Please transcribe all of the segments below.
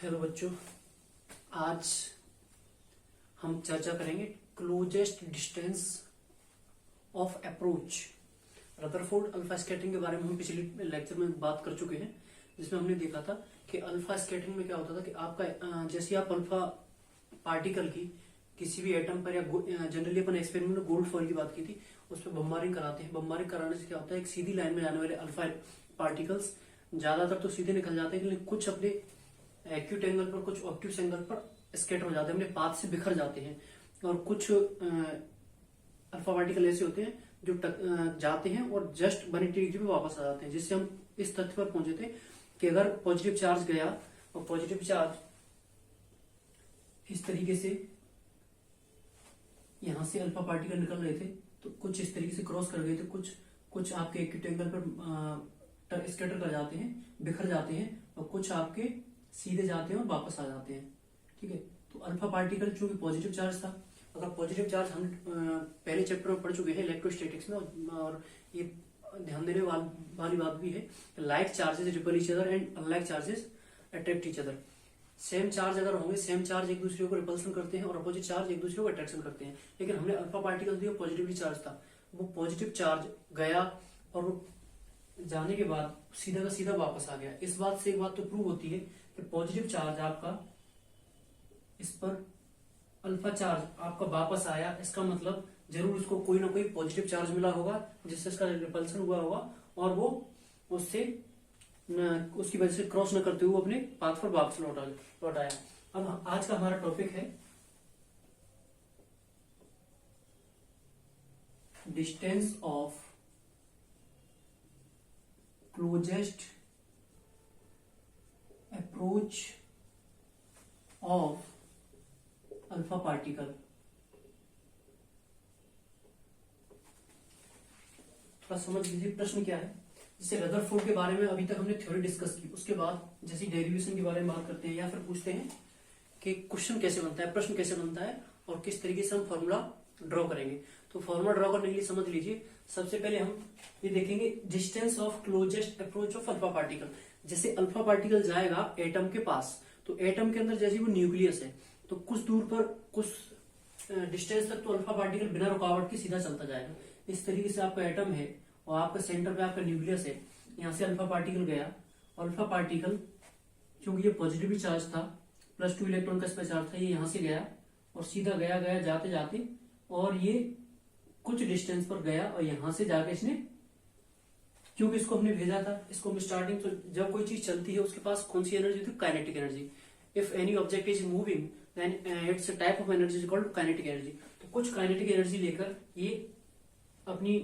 Hello बच्चों, आज हम चर्चा करेंगे closest distance of approach. Rutherford alpha scattering के बारे में हम पिछले लेक्चर में बात कर चुके हैं, जिसमें हमने देखा था कि अल्फा स्कैटरिंग में क्या होता था कि आपका जैसे आप अल्फा पार्टिकल की किसी भी एटम पर या जनरली अपन एक्सपेरिमेंट में गोल्ड फॉइल की बात की थी, उस पर बम्बारिंग कराते हैं। बम्बारिंग कराने से क्या होता है, एक सीधी लाइन में जाने वाले अल्फा पार्टिकल्स ज्यादातर तो सीधे निकल जाते हैं, लेकिन कुछ अपने एक्यूट एंगल पर, कुछ ऑब्ट्यूस एंगल पर स्कैटर हो जाते हैं, अपने पाथ से बिखर जाते हैं। और कुछ अल्फा पार्टिकल ऐसे होते हैं जो जाते हैं और जस्ट 180 डिग्री पे वापस आ जाते हैं, जिससे हम इस तथ्य पर पहुंचे थे कि अगर पॉजिटिव चार्ज गया और पॉजिटिव चार्ज इस तरीके से यहां से अल्फा पार्टिकल निकल रहे थे, तो कुछ इस तरीके से क्रॉस कर गए थे, कुछ आपके एक्यूट एंगल पर स्कैटर कर जाते हैं, बिखर जाते हैं, और कुछ आपके सीधे जाते हैं और वापस आ जाते हैं। ठीक है, तो अल्फा पार्टिकल चूंकि पॉजिटिव चार्ज था, अगर पॉजिटिव चार्ज हम पहले चैप्टर में पढ़ चुके हैं इलेक्ट्रोस्टैटिक्स में, और ये ध्यान देने वाली बात भी है, like charges ripple each other and unlike charges attract each other. Same charge अगर होंगे, सेम चार्ज एक दूसरे को रिपल्सन करते हैं और अपोजिट चार्ज एक दूसरे को अट्रैक्शन करते हैं। लेकिन हमने अल्फा पार्टिकल दिया, पॉजिटिवली चार्ज था, वो पॉजिटिव चार्ज गया और वो जाने के बाद सीधा का सीधा वापस आ गया। इस बात से एक बात तो प्रूव होती है कि पॉजिटिव चार्ज आपका इस पर अल्फा चार्ज आपका वापस आया, इसका मतलब जरूर इसको कोई ना कोई पॉजिटिव चार्ज मिला होगा जिससे इसका रिपल्सन हुआ होगा, और वो उससे उसकी वजह से क्रॉस न करते हुए अपने पाथ पर वापस लौट आया। अब आज का हमारा टॉपिक है distance of closest approach of alpha particle. थोड़ा समझ लीजिए प्रश्न क्या है। जैसे रदरफोर्ड के बारे में अभी तक हमने थ्योरी डिस्कस की, उसके बाद जैसे डेरिवेशन के बारे में बात करते हैं, या फिर पूछते हैं कि क्वेश्चन कैसे बनता है, प्रश्न कैसे बनता है, और किस तरीके से हम फॉर्मूला ड्रॉ करेंगे। तो फॉर्मूला ड्रॉ करने के लिए समझ लीजिए, सबसे पहले हम ये देखेंगे distance of closest approach of alpha particle. जैसे अल्फा पार्टिकल जाएगा एटम के पास, तो एटम के अंदर जैसे वो न्यूक्लियस है, तो कुछ दूर पर, कुछ डिस्टेंस तक तो अल्फा पार्टिकल बिना रुकावट के सीधा चलता जाएगा। इस तरीके से आपका एटम है और आपका सेंटर पे आपका न्यूक्लियस है, यहाँ से अल्फा पार्टिकल गया। अल्फा पार्टिकल क्योंकि ये पॉजिटिवली चार्ज था, +2 इलेक्ट्रॉन का इसमें चार्ज था, ये यहाँ से गया और सीधा गया जाते जाते, और ये कुछ डिस्टेंस पर गया और यहां से जाके इसने, क्योंकि इसको हमने भेजा था, इसको हम स्टार्टिंग, तो जब कोई चीज चलती है उसके पास कौन सी एनर्जी होती है, kinetic energy. If any object is moving then it's a type of energy is called kinetic energy. तो कुछ काइनेटिक एनर्जी लेकर ये अपनी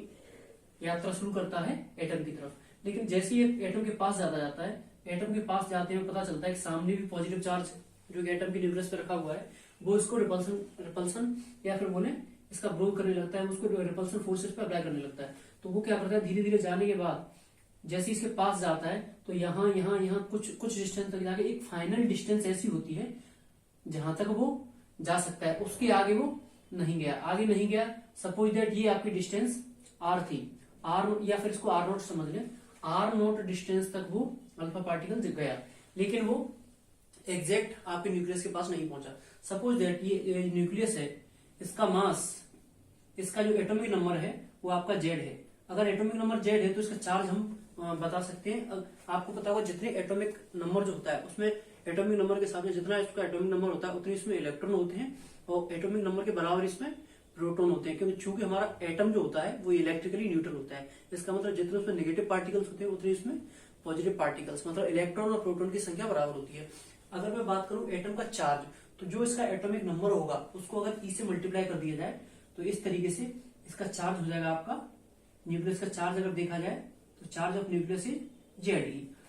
यात्रा शुरू करता है एटम की तरफ। लेकिन जैसे ये एटम के पास ज्यादा जाता है, एटम के पास जाते हैं पता चलता है कि सामने भी पॉजिटिव चार्ज जो कि एटम के न्यूक्लियस पे रखा हुआ है, वो इसको रिपल्सन या फिर बोले इसका विरोध करने लगता है, उसको रिपल्सन फोर्सेस पे अप्लाई करने लगता है। तो वो क्या करता है, धीरे धीरे जाने के बाद जैसे इसके पास जाता है, तो यहाँ कुछ डिस्टेंस तक जाके एक फाइनल डिस्टेंस ऐसी होती है जहां तक वो जा सकता है, उसके आगे वो नहीं गया। सपोज दैट ये आपकी डिस्टेंस r थी, r, या फिर इसको r0 समझ लें, r0 डिस्टेंस तक वो अल्फा पार्टिकल गया, लेकिन वो एग्जैक्ट आपके न्यूक्लियस के पास नहीं पहुंचा। सपोज दैट ये न्यूक्लियस है, इसका मास, इसका जो एटॉमिक नंबर है वो आपका Z है। अगर एटॉमिक नंबर Z है तो इसका चार्ज हम बता सकते हैं। आपको पता होगा जितने एटॉमिक नंबर जो होता है उसमें एटॉमिक नंबर के साथ में जितना इसका एटॉमिक नंबर होता है उतने इसमें इलेक्ट्रॉन होते हैं, और एटॉमिक नंबर के बराबर इसमें प्रोटॉन होते हैं, क्योंकि चूंकि हमारा एटम जो होता है वो इलेक्ट्रिकली न्यूट्रल होता है। इसका मतलब जितने उसमें नेगेटिव पार्टिकल्स होते हैं उतने इसमें पॉजिटिव पार्टिकल्स, मतलब इलेक्ट्रॉन और प्रोटॉन की संख्या बराबर होती है। अगर मैं बात करूं एटम का चार्ज, तो जो इसका एटॉमिक नंबर होगा उसको अगर E से मल्टीप्लाई कर दिया जाए तो इस तरीके से इसका चार्ज हो जाएगा आपका, न्यूक्लियस का चार्ज अगर देखा जाए तो charge of nucleus is Z।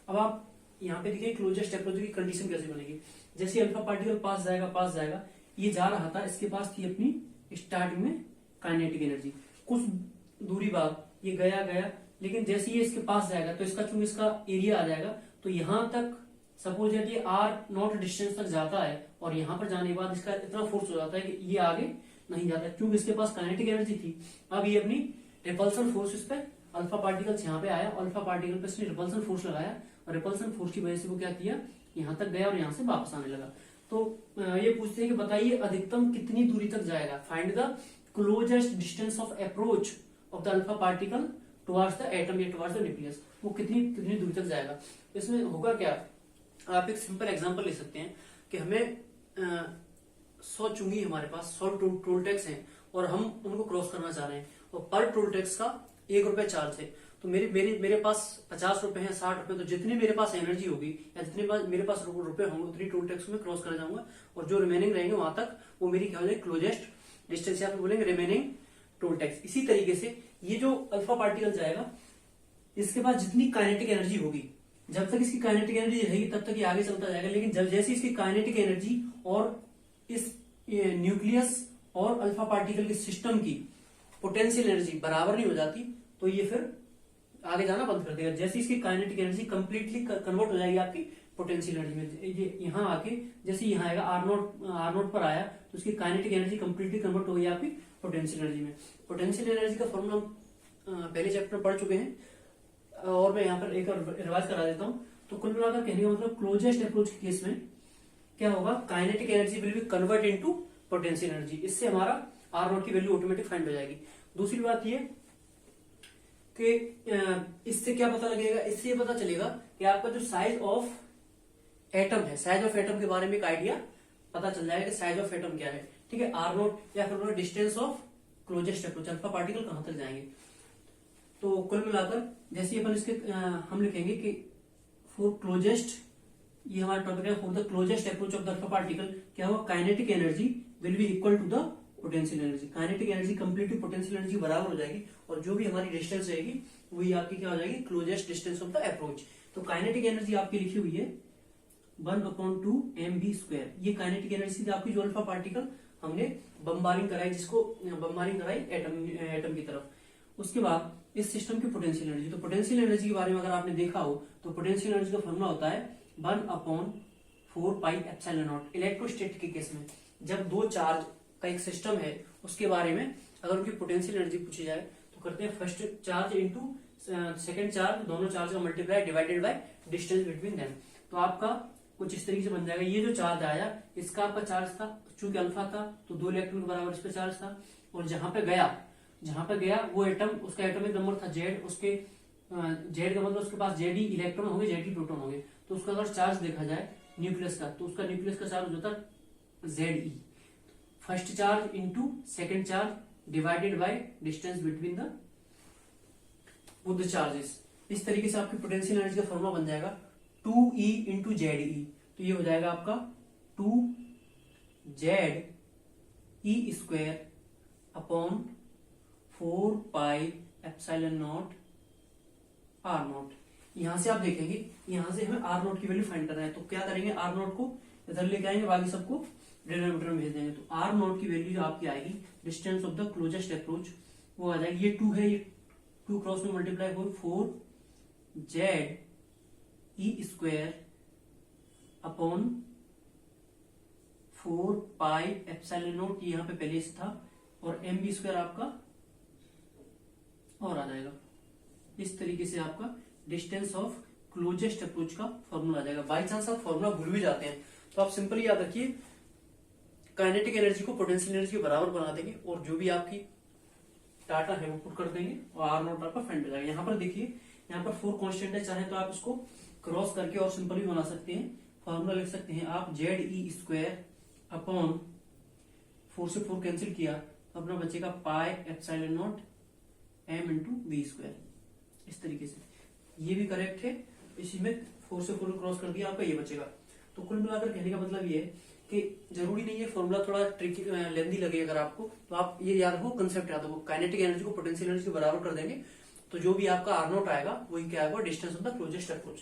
अब आप यहाँ पे देखिए क्लोजेस्ट अप्रोच की कंडीशन कैसे बनेगी। जैसे अल्फा पार्टिकल पास जाएगा, ये जा रहा था, इसके पास थी अपनी स्टार्टिंग में काइनेटिक एनर्जी, कुछ दूरी बाद ये गया, लेकिन जैसे ये इसके पास जाएगा तो इसका चूंकि इसका एरिया आ जाएगा, तो यहां तक सपोज यदि r0 डिस्टेंस तक जाता है, और यहां पर जाने के बाद इसका इतना फोर्स हो जाता है कि ये आगे नहीं जाता, क्योंकि इसके पास काइनेटिक एनर्जी थी। अब ये अपनी रिपल्सन फोर्स इस पे अल्फा पार्टिकल्स यहाँ पे आया, अल्फा पार्टिकल पे इसने रिपल्सन फोर्स लगाया, और रिपल्सन फोर्स की वजह से वो क्या किया, यहाँ तक गया और यहाँ से वापस आने लगा। तो ये पूछते हैं कि बताइए अधिकतम कितनी दूरी तक जाएगा, find the closest distance of approach of the alpha particle towards the atom या टुवर्ड्स द न्यूक्लियस, वो कितनी कितनी दूरी तक जाएगा। इसमें होगा क्या, आप एक सिंपल एग्जांपल ले सकते हैं कि हमें 100 चुंगी हमारे पास 100 टोल टैक्स हैं और हम उनको क्रॉस करना चाह रहे हैं और पर टोल टैक्स का 1 रुपए चार्ज है। तो मेरे पास 50 रुपए है, 60 रुपए, तो जितनी मेरे पास एनर्जी होगी या जितने मेरे पास रुपए होंगे उतनी टोल टैक्स में क्रॉस कर जाऊंगा और जो रिमेनिंग रहेंगे वहां तक वो मेरी क्या हो जाएगी, क्लोजेस्ट डिस्टेंस, या फिर बोलेंगे रिमेनिंग टोल टैक्स। इसी तरीके से ये जो अल्फा पार्टिकल जाएगा इसके पास जितनी काइनेटिक एनर्जी होगी, जब तक इसकी काइनेटिक एनर्जी रहेगी तब तक ये आगे चलता जाएगा, लेकिन जब जैसे इसकी काइनेटिक एनर्जी और इस न्यूक्लियस और अल्फा पार्टिकल के सिस्टम की पोटेंशियल एनर्जी बराबर नहीं हो जाती तो ये फिर आगे जाना बंद कर देगा। जैसे इसकी काइनेटिक एनर्जी कंप्लीटली कन्वर्ट हो जाएगी आपकी पोटेंशियल एनर्जी में, ये यहाँ आके जैसे यहाँ आएगा आर नोट पर आया तो उसकी काइनेटिक एनर्जी कंप्लीटली कन्वर्ट हो गई आपकी पोटेंशियल एनर्जी में। पोटेंशियल एनर्जी का फॉर्मूला पहले चैप्टर में पढ़ चुके हैं और मैं यहाँ पर एक और रिवाइज करा देता हूँ। तो कुल मिलाकर कहने का मतलब क्लोजेस्ट अप्रोच के केस में क्या होगा, kinetic energy will B convert into potential energy, इससे हमारा आर नोट की वैल्यू ऑटोमेटिक फाइंड हो जाएगी। दूसरी बात ये कि इससे क्या पता लगेगा, इससे ये पता चलेगा कि आपका जो साइज ऑफ एटम है, साइज ऑफ एटम के बारे में एक आइडिया पता चल जाएगा कि साइज ऑफ एटम क्या है, ठीक है। आर नोट या फिर distance of closest approach, alpha particle कहां तक जाएंगे। तो कुल मिलाकर जैसे अपन इसके हम लिखेंगे कि फॉर क्लोजेस्ट, ये हमारा टॉपिक है, for the closest approach of the alpha particle क्या होगा, kinetic energy will be equal to the potential energy. Kinetic energy completely potential energy बराबर हो जाएगी और जो भी हमारी डिस्टेंस रहेगी वही आपकी क्या हो जाएगी, closest distance of the approach. तो काइनेटिक एनर्जी आपकी लिखी हुई है 1/2 mv²। ये काइनेटिक एनर्जी थी आपकी जो अल्फा पार्टिकल हमने बम्बारिंग कराई, जिसको बम्बारिंग कराई एटम की तरफ। उसके बाद इस सिस्टम की पोटेंशियल एनर्जी, तो पोटेंशियल एनर्जी के बारे में अगर आपने देखा हो तो पोटेंशियल एनर्जी का फॉर्मूला होता है 1/4 पाई एप्सिलॉन नॉट। इलेक्ट्रोस्टैटिक के केस में जब दो चार्ज का एक सिस्टम है उसके बारे में अगर उनकी पोटेंशियल एनर्जी पूछी जाए तो करते हैं first charge into second charge, दोनों चार्ज का multiply divided by distance between them. तो आपका कुछ इस तरीके से बन जाएगा, ये जो चार्ज आया इसका आपका चार्ज था, चूंकि अल्फा था तो 2 इलेक्ट्रॉन के बराबर इस पे चार्ज था, और जहां पे गया वो एटम, उसका एटॉमिक नंबर था जेड, उसके जेड का मतलब उसके पास जेड ही इलेक्ट्रॉन होंगे, जेड ही प्रोटॉन होंगे। तो उसका अगर चार्ज देखा जाए न्यूक्लियस का, तो उसका न्यूक्लियस का चार्ज होता है Z E, first charge into second charge divided by distance between the both the charges. इस तरीके से आपकी पोटेंशियल एनर्जी का फॉर्मूला बन जाएगा 2E इंटू जेड ई। तो ये हो जाएगा आपका 2ZE² upon 4 pi epsilon naught R naught. यहां से आप देखेंगे, यहां से हमें आर नॉट की वैल्यू फाइंड करना है, तो क्या करेंगे, आर नॉट को इधर लेके आएंगे, बाकी सबको डिनोमिनेटर में भेज देंगे। तो आर नॉट की वैल्यू जो आपकी आएगी distance of the closest approach वो आ जाएगी, ये 2 है, ये 2 क्रॉस में मल्टीप्लाई हो 4ZE² upon 4 pi epsilon not, यहाँ पे पहले से था, और mv² आपका और आ जाएगा। इस तरीके से आपका डिस्टेंस ऑफ क्लोजेस्ट अप्रोच का फॉर्मूला आ जाएगा। बाई चांस आप फॉर्मूला भूल भी जाते हैं तो आप सिंपली याद रखिए, काइनेटिक एनर्जी को पोटेंशियल एनर्जी के बराबर बना देंगे और जो भी आपकी डाटा है वो पुट कर देंगे और आर नॉट आपका फाइंड हो जाएगा। यहाँ पर देखिए, यहाँ पर 4 कांस्टेंट है, चाहे तो आप इसको क्रॉस करके और सिंपल भी बना सकते हैं, फॉर्मूला लिख सकते हैं आप ZE² अपॉन 4 से 4 कैंसिल किया तो अपना बचेगा पाई epsilon not m into v²। इस तरीके से ये भी करेक्ट है, इसी में 4 से 4 क्रॉस कर दिया, आपका ये बचेगा। तो कुल मिलाकर कहने का मतलब ये है कि जरूरी नहीं है फॉर्मूला थोड़ा ट्रिकी लेंदी लगे अगर आपको, तो आप ये याद रखो, कंसेप्ट याद रखो, काइनेटिक एनर्जी को पोटेंशियल एनर्जी के बराबर कर देंगे तो जो भी आपका आर नॉट आएगा वही क्या आएगा, distance of the closest approach.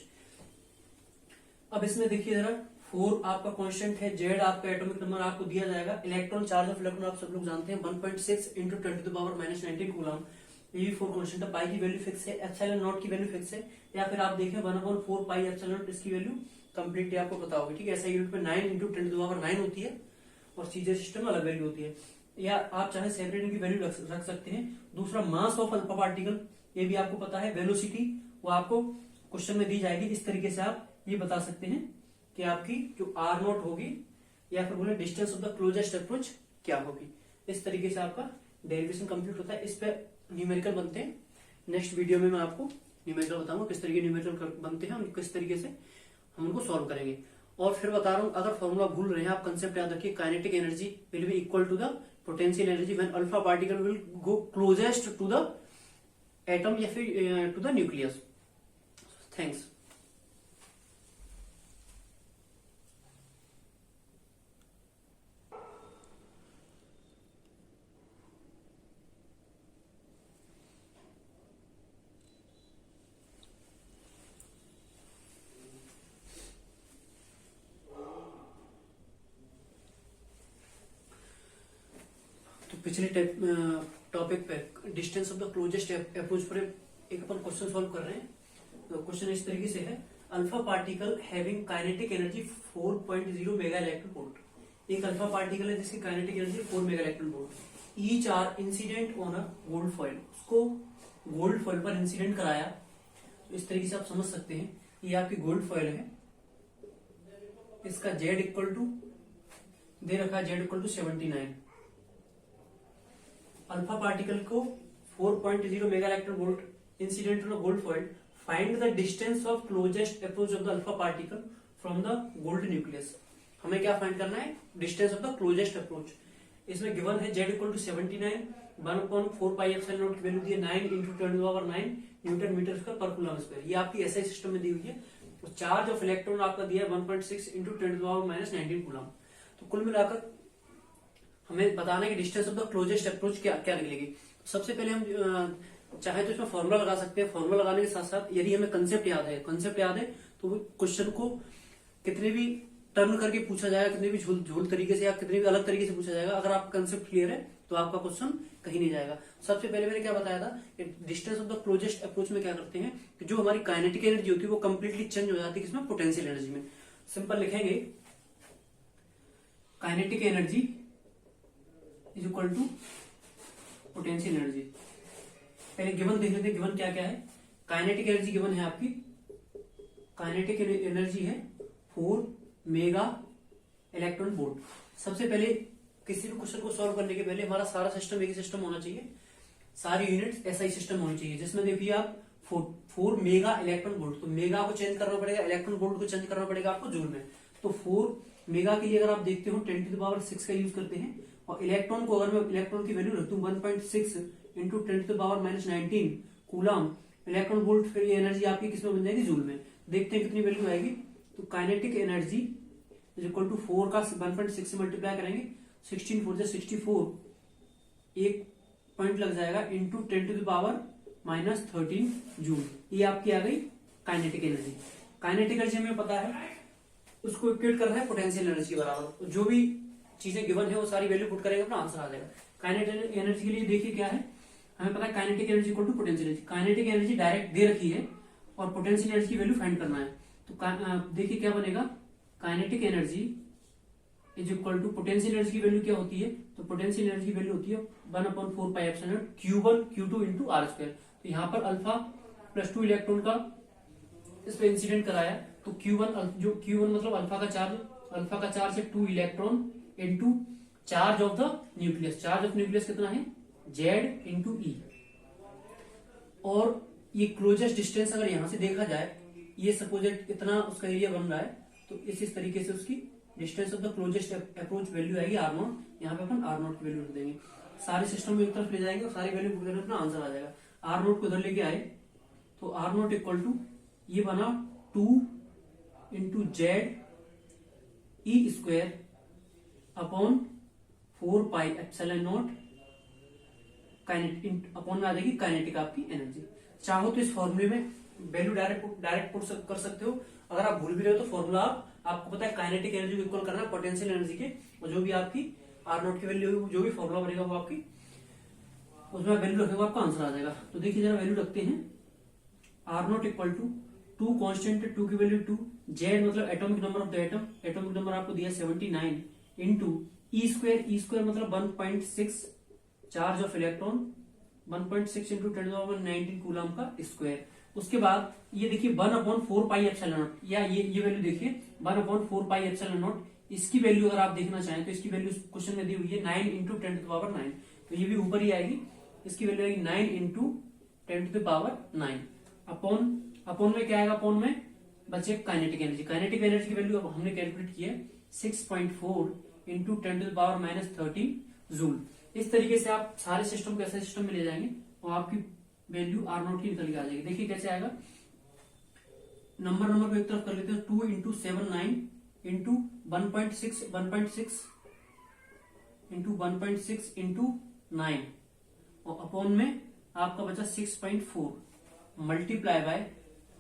अब इसमें देखिए जरा, 4 आपका कांस्टेंट है, जेड आपका एटॉमिक नंबर आपको दिया जाएगा, इलेक्ट्रॉन चार्ज ऑफ इलेक्ट्रॉन आप सब लोग जानते हैं 1.6 इंटू 10⁻⁻19 कूलम, ये भी 4 कांस्टेंट है। पाई की वैल्यू फिक्स है, एप्सिलॉन नॉट की वैल्यू फिक्स है, या फिर आप देखें 1/4 पाई एप्सिलॉन नॉट, इसकी वैल्यू कंप्लीटली आपको पता होगी, ठीक है। ऐसा यूनिट में 9 इंटू 10⁻9 होती है और सीजे सिस्टम अलग वैल्यू होती है, या आप चाहे सेपरेट इनकी वैल्यू रख सकते हैं। दूसरा मास ऑफ अल्फा पार्टिकल, ये भी आपको पता है, वेलोसिटी वो आपको क्वेश्चन में दी जाएगी, इस तरीके से आप ये बता सकते हैं कि आपकी जो आर नॉट होगी या फिर बोले distance of the closest approach क्या होगी। इस तरीके से आपका डेरिवेशन कंप्लीट होता है। इस पे न्यूमेरिकल बनते हैं। नेक्स्ट वीडियो में मैं आपको न्यूमेरिकल बताऊंगा किस तरीके न्यूमेरिकल बनते हैं और किस तरीके से हम उनको सॉल्व करेंगे। और फिर बता रहा हूं, अगर फॉर्मूला भूल रहे हैं आप, कंसेप्ट याद रखिए, kinetic energy will be equal to the potential energy when alpha particle will go closest to the atom या फिर टू द न्यूक्लियस। थैंक्स। पिछले टॉपिक पे distance of the closest approach पर एक अपन क्वेश्चन सॉल्व कर रहे हैं। तो क्वेश्चन इस तरीके से है, alpha particle having kinetic energy 4.0 mega electron volt. एक अल्फा पार्टिकल है जिसकी kinetic energy 4 mega electron volt. Each are incident on a gold foil, उसको गोल्ड फॉइल पर इंसिडेंट कराया। तो इस तरीके से आप समझ सकते हैं, ये आपकी गोल्ड फॉइल है, इसका जेड इक्वल टू दे रखा है, Z equal to 79। Alpha particle को 4.0 mega electron volt incident on gold foil, find the distance of closest approach of the alpha particle from the gold nucleus. हमें क्या find करना है? Distance of the closest approach. इसमें given है Z equal to 79, 1/4 pi epsilon naught की value दी है 9 × 10⁹ newton metre square per coulomb square. ये आपकी एसआई सिस्टम में दी हुई है। और चार्ज ऑफ इलेक्ट्रॉन आपका दिया है 1.6 × 10⁻⁻19 कूलम। तो कुल मिलाकर हमें बताना है कि distance of the closest approach क्या निकलेगी। सबसे पहले हम चाहे तो इसमें फॉर्मूला लगा सकते हैं। फॉर्मूला लगाने के साथ साथ यदि हमें कंसेप्ट याद है तो क्वेश्चन को कितने भी टर्न करके पूछा जाएगा, कितने भी झोल तरीके से या कितने भी अलग तरीके से पूछा जाएगा, अगर आपका कंसेप्ट क्लियर है तो आपका क्वेश्चन कहीं नहीं जाएगा। सबसे पहले मैंने क्या बताया था कि distance of the closest approach में क्या करते हैं कि जो हमारी काइनेटिक एनर्जी होती है वो कंप्लीटली चेंज हो जाती है किसमें? पोटेंशियल एनर्जी में। सिंपल लिखेंगे, kinetic energy is equal to potential energy. पहले गिवन देख लेते हैं, गिवन क्या क्या है। काइनेटिक एनर्जी गिवन है आपकी, काइनेटिक एनर्जी है 4 मेगा इलेक्ट्रॉन वोल्ट। सबसे पहले किसी भी क्वेश्चन को सॉल्व करने के पहले हमारा सारा सिस्टम एक ही सिस्टम होना चाहिए, सारी यूनिट्स एसआई सिस्टम होनी चाहिए, जिसमें देखिए आप 4 मेगा इलेक्ट्रॉन वोल्ट, तो मेगा को चेंज करना पड़ेगा, इलेक्ट्रॉन वोल्ट को चेंज करना पड़ेगा आपको जूल में। तो 4 मेगा के लिए अगर आप देखते हो 10⁻6 का यूज करते हैं, और इलेक्ट्रॉन को अगर मैं इलेक्ट्रॉन की वैल्यू रखता हूँ 1.6 × 10⁻⁻19 कूलम इलेक्ट्रॉन वोल्ट, फिर ये एनर्जी आपकी किसमें बन जाएगी? जूल में। देखते हैं कितनी वैल्यू आएगी। तो kinetic energy is equal to 4 का 1.6 से मल्टीप्लाई करेंगे, 16 4 64, एक पॉइंट लग जाएगा, इंटू 10⁻⁻13 जूल। ये आपकी आ गई काइनेटिक एनर्जी। काइनेटिक एनर्जी हमें पता है, उसको इक्वेट करना है पोटेंशियल एनर्जी के बराबर। तो जो भी चीजें गिवन है वो सारी वैल्यू पुट करेंगे, अपना आंसर आ जाएगा। काइनेटिक एनर्जी के लिए देखिए क्या है, हमें पता है kinetic energy equal to potential energy. Kinetic energy direct दे रखी है और पोटेंशियल एनर्जी की वैल्यू फाइंड करना है। तो देखिए क्या बनेगा, kinetic energy is equal to potential energy की वैल्यू क्या होती है? तो पोटेंशियल एनर्जी की वैल्यू होती है 1/4 pi epsilon not Q1 Q2 × R²। तो यहाँ पर अल्फा +2 इलेक्ट्रॉन का इस पे इंसिडेंट कराया, तो Q1 मतलब अल्फा का चार्ज है 2 electron into charge of the nucleus. Charge of nucleus कितना है? Z into E। और ये क्लोजेस्ट डिस्टेंस अगर यहां से देखा जाए, ये सपोजेट इतना उसका एरिया बन रहा है, तो इस तरीके से उसकी distance of the closest approach value आएगी R0। यहाँ पे अपन R0 की वैल्यू रख देंगे, सारे सिस्टम में एक तरफ ले जाएंगे और सारी वैल्यू पुट करने अपना आंसर आ जाएगा। R0 को उधर लेके आए तो R0 इक्वल टू ये बना 2 into ZE² upon 4 pi epsilon not kinetic upon में आ जाएगी काइनेटिक आपकी एनर्जी। चाहो तो इस फॉर्मूले में वैल्यू डायरेक्ट पुट कर सकते हो। अगर आप भूल भी रहे हो तो फॉर्मूला आपको पता है काइनेटिक एनर्जी को इक्वल करना है पोटेंशियल एनर्जी के, और जो भी आपकी R0 की वैल्यू, जो भी फॉर्मूला बनेगा वो आपकी उसमें वैल्यू रखेगा, आपका आंसर आ जाएगा। तो देखिए जरा वैल्यू रखते हैं, R0 इक्वल टू 2 कॉन्स्टेंट, 2 की वैल्यू 2, Z मतलब atomic number of the atom, atomic number आपको दिया 79 इंटू E² मतलब 1.6 चार्ज ऑफ इलेक्ट्रॉन, 1.6 × 10⁻19 कूलम का स्क्वायर। उसके बाद ये देखिए 1/4πε0, या ये वैल्यू देखिए 1/4πε0। इसकी वैल्यू अगर आप देखना चाहें तो इसकी वैल्यू क्वेश्चन में दी हुई है 9 × 10⁹ तो ये भी ऊपर ही आएगी। इसकी वैल्यू आएगी 9 × 10⁹। अपॉन में क्या आएगा, अपॉन में बचे काइनेटिक एनर्जी। काइनेटिक एनर्जी की वैल्यू अब हमने कैलकुलेट की है 6.4 × 10⁻13 जूल। इस तरीके से आप सारे सिस्टम को ऐसे सिस्टम में ले जाएंगे और आपकी वैल्यू R0 की निकल के आ जाएगी। देखिए कैसे आएगा, नंबर को एक तरफ कर लेते हैं, 2 × 7 9 × 1.6 × 9 और अपॉन में आपका बचा 6.4 मल्टीप्लाई बाय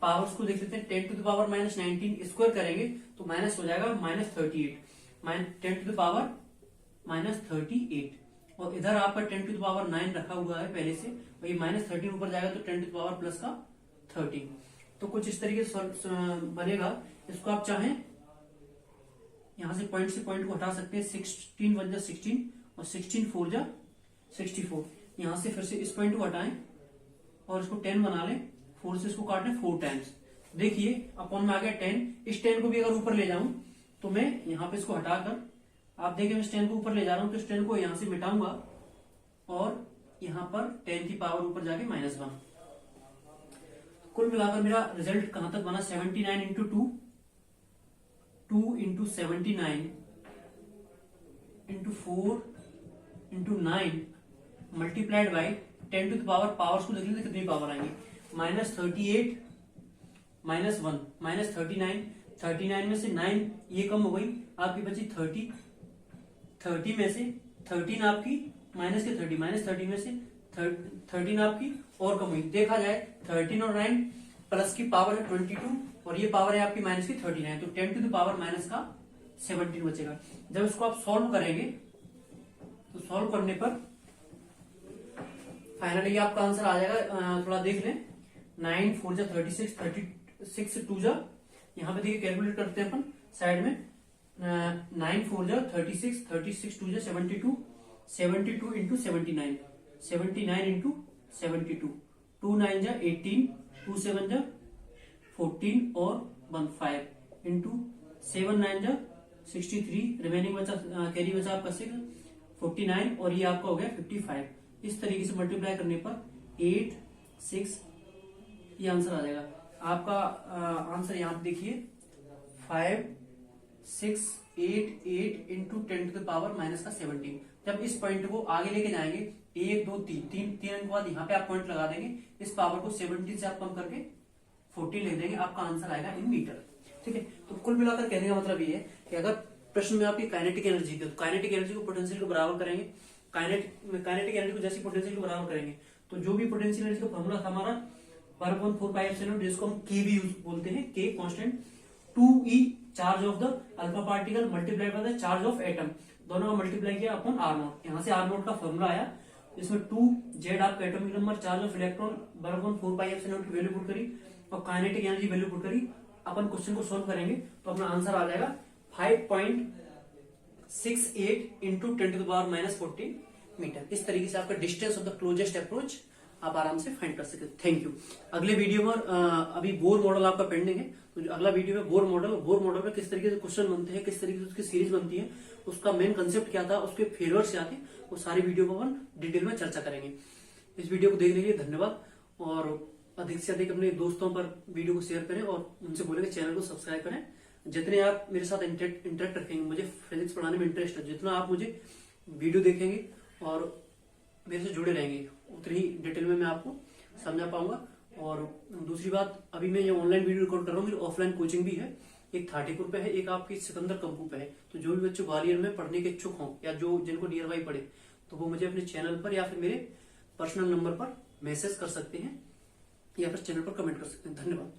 पावर्स को देख लेते हैं, 10⁻19 स्क्वायर करेंगे तो माइनस हो जाएगा -38, 10⁻38 और इधर आपका 10⁻9 रखा हुआ है पहले से, और ये -13 ऊपर जाएगा तो 10⁻+13। तो कुछ इस तरीके से बनेगा। इसको आप चाहें यहां से पॉइंट को हटा सकते हैं, 16 1 जा 16 और 16 4 जा 64। यहां से फिर से इस पॉइंट को हटाएं और इसको 10 बना लें, 4 से इसको काट लें 4 टाइम्स। देखिए अपॉन में आ गया 10। इस 10 को भी अगर ऊपर ले जाऊं तो मैं यहाँ पे इसको हटाकर, आप देखिए मैं इस 10 को ऊपर ले जा रहा हूं तो इस 10 को यहां से मिटाऊंगा और यहाँ पर 10 की पावर ऊपर जाके -1। कुल मिलाकर मेरा रिजल्ट कहां तक बना, 79 × 2 2 × 79 × 4 × 9 मल्टीप्लाइड बाई 10 पावर्स को देख लेते कितनी पावर आएंगी, -38 -1 -39। 39 में से 9 ये कम हो गई, आपकी बची 30। 30 में से 13 आपकी -30 में से 13 आपकी और कम हुई। देखा जाए 13 और 9 प्लस की पावर है 22 और ये पावर है आपकी माइनस की 39, तो 10⁻⁻17 बचेगा। जब इसको आप सॉल्व करेंगे तो सॉल्व करने पर फाइनली आपका आंसर आ जाएगा। थोड़ा देख लें, 9 4 जा 36, 36 2 जा, यहाँ पे देखिए कैलकुलेट करते हैं अपन साइड में, 9 4 जा 36, 36 2 जा 72, 72 × 79, 79 × 72, 2 9 जा 18, 2 7 जा 14 और 1 5 × 7 9 जा 63, रिमेनिंग बचा कैरी बचा आपका 6 49 और ये आपका हो गया 55। इस तरीके से मल्टीप्लाई करने पर 8 6 ये आंसर आ जाएगा आपका। आंसर यहाँ पे देखिए 5 6 8 8 × 10⁻⁻17। जब इस पॉइंट को आगे लेके जाएंगे 1 2 3 3 अंक बाद यहाँ पे आप पॉइंट लगा देंगे, इस पावर को 17 से आप कम करके 14 लिख देंगे, आपका आंसर आएगा इन मीटर। ठीक है, तो कुल मिलाकर कहने का मतलब ये है कि अगर प्रश्न में आपकी काइनेटिक एनर्जी तो काइनेटिक एनर्जी को पोटेंशियल को बराबर करेंगे, काइनेटिक एनर्जी को जैसे पोटेंशियल को बराबर करेंगे तो जो भी पोटेंशियल एनर्जी का फॉर्मूला था हमारा 1/4πε0, जिसको हम के भी बोलते हैं, के constant, 2e charge of the alpha particle multiply by the charge of atom, दोनों का मल्टीप्लाई किया अपन R0। यहाँ से R0 का फॉर्मूला आया, इसमें 2z आपका atomic number, charge of electron 1/4πε0 की वैल्यू पुट करी और काइनेटिक एनर्जी वैल्यू पुट करी। अपन क्वेश्चन को सोल्व करेंगे तो अपना आंसर आ जाएगा 5.68 × 10⁻⁻14 मीटर। इस तरीके से आपका distance of the closest approach आप आराम से फाइंड कर सकते हैं। Thank you. अगले वीडियो में अभी बोर मॉडल आपका पेंडिंग है, तो अगला वीडियो में बोर मॉडल में किस तरीके से क्वेश्चन बनते हैं, किस तरीके से उसकी सीरीज बनती है, उसका मेन कंसेप्ट क्या था, उसके फेलियर्स क्या थे, वो सारी वीडियो को अपन डिटेल में चर्चा करेंगे। इस वीडियो को देखने के लिए धन्यवाद और अधिक से अधिक अपने दोस्तों पर वीडियो को शेयर करें और उनसे बोलेंगे चैनल को सब्सक्राइब करें। जितने आप मेरे साथ इंटरेक्ट रखेंगे, मुझे फिजिक्स पढ़ाने में इंटरेस्ट है, जितना आप मुझे वीडियो देखेंगे और मेरे से जुड़े रहेंगे उतनी ही डिटेल में मैं आपको समझा पाऊंगा। और दूसरी बात, अभी मैं ये ऑनलाइन वीडियो रिकॉर्ड कर रहा हूँ, मेरी ऑफलाइन कोचिंग भी है, एक थाटीपुर पे है, एक आपकी सिकंदर कंपू पे है। तो जो भी बच्चे ग्वालियर में पढ़ने के इच्छुक हों या जो जिनको नियर बाई पढ़े तो वो मुझे अपने चैनल पर या फिर मेरे पर्सनल नंबर पर मैसेज कर सकते हैं या फिर चैनल पर कमेंट कर सकते हैं। धन्यवाद।